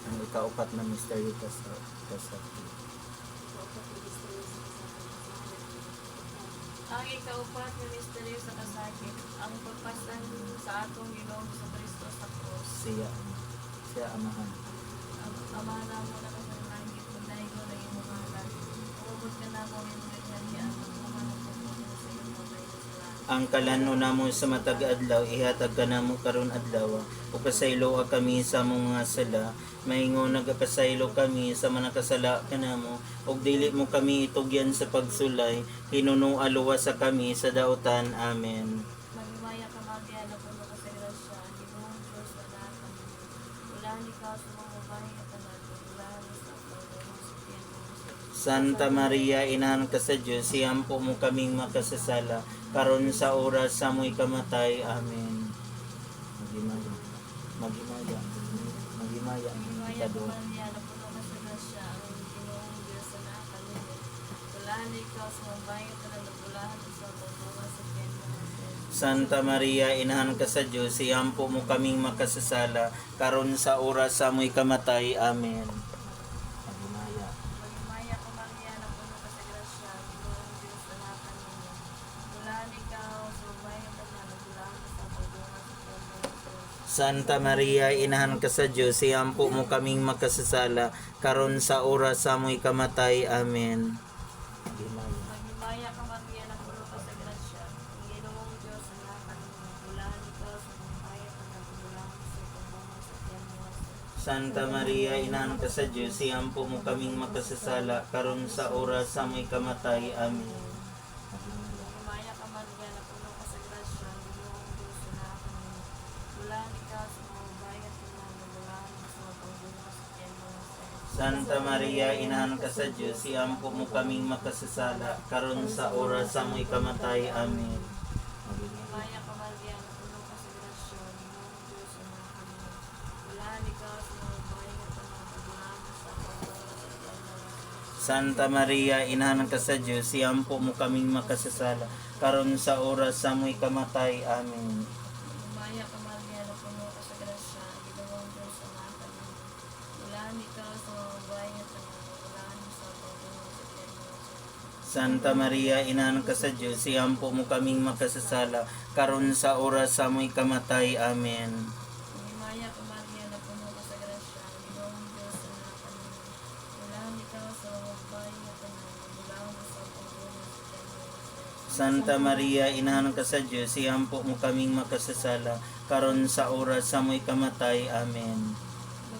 Ang ikaapat na misteryo kasati. Ang ikaupat na misteryo sa kasakit, ang pagpasan sa atong Ginoong sa Kristo sa krus. Siya amahan. Ang amana mo na kasanangit, pagdahin ko na yung mga halan. Umubot ka na mo yung ganyan, ang mamanong pagpunta sa iyong mga sila. Ang kalano namo sa matag adlaw ihatag kanamo karon adlaw ug pasaylo kami sa among mga sala maingon nagapasaylo kami sa manakasala kanamo ug dili mo kami itugyan sa pagsulay hinuno aluwa sa kami sa daotan. Amen. Magmaya ka magya na puno ka sa grasya, Ginoong Diyos na lahat ang mundo. Ulahan ikaw sa mga babae at anak, ulahan sa pagdamang sa tiyan mo. Santa Maria, inahan ka sa Diyos, siyampo mo kaming makasasala, karon sa oras sa mo'y kamatay. Amen. Magimaya. Magimaya. Magimaya. Magmaya ka Maria na puno ka sa grasya, ang Ginoong Diyos na lahat ang mundo. Ulahan ikaw sa mga babae at anak, ulahan sa pagdamang sa tiyan mo. Santa Maria, inahan ka sa Diyos, siyampo mo kaming makasasala, karon sa oras sa mo'y kamatay. Amen. Magimaya. Magmaya ka Maria na puno ka sa grasya, Ginoong Diyos na lahat ang mundo. Ulahan ikaw sa babae at anak, ulahan sa pagdamang sa tiyan mo. Santa Maria, inahan ka sa Diyos, siyampo mo kaming makasasala, karon sa oras sa mo'y kamatay. Amen. Magmaya ka Maria na puno ka sa grasya, ang Ginoong Diyos na lahat ang mundo. Ulahan ikaw sa babae at anak, ulahan sa pagdamang sa tiyan mo. Santa Maria, inahan ka sa Diyos, siyampo mo kaming makasasala, karon sa oras sa mo'y kamatay. Amen. Magmaya ka Maria na puno ka sa grasya, ang Ginoong Diyos na lahat ang mundo. Ulahan ikaw sa mga babae at anak, ulahan sa pagdamang sa tiyan mo. Santa Maria, inahan ka sa Diyos, siyampo mo kaming makasasala, karon sa oras sa mo'y kamatay. Amen. Magmaya ka Maria na puno ka sa grasya, ang Ginoong Diyos na lahat ang mundo. Ulahan ikaw sa mga babae at anak, ulahan sa pagdamang sa tiyan mo. Santa Maria, inahan ka sa Diyos, siyampo mo kaming makasasala, karon sa oras sa mo'y kamatay. Amen. Magmaya ka Maria na puno ka sa grasya, ang Ginoong Diyos na lahat ang mundo. Ulahan ikaw sa mga babae at anak, ulahan sa pagdamang sa tiyan mo. Santa Maria, inahan ka sa Diyos, siyampo mo kaming makasasala, karon sa oras sa mo'y kamatay. Amen. Magmaya ka Maria na puno ka sa grasya, ang Ginoong Diyos na lahat ang mundo. Ulahan ikaw sa mga babae at anak, ulahan sa pagdamang sa tiyan mo. Santa Maria, inahan ka sa Diyos, siyampo mo kaming makasasala, karon sa oras sa mo'y kamatay. Amen.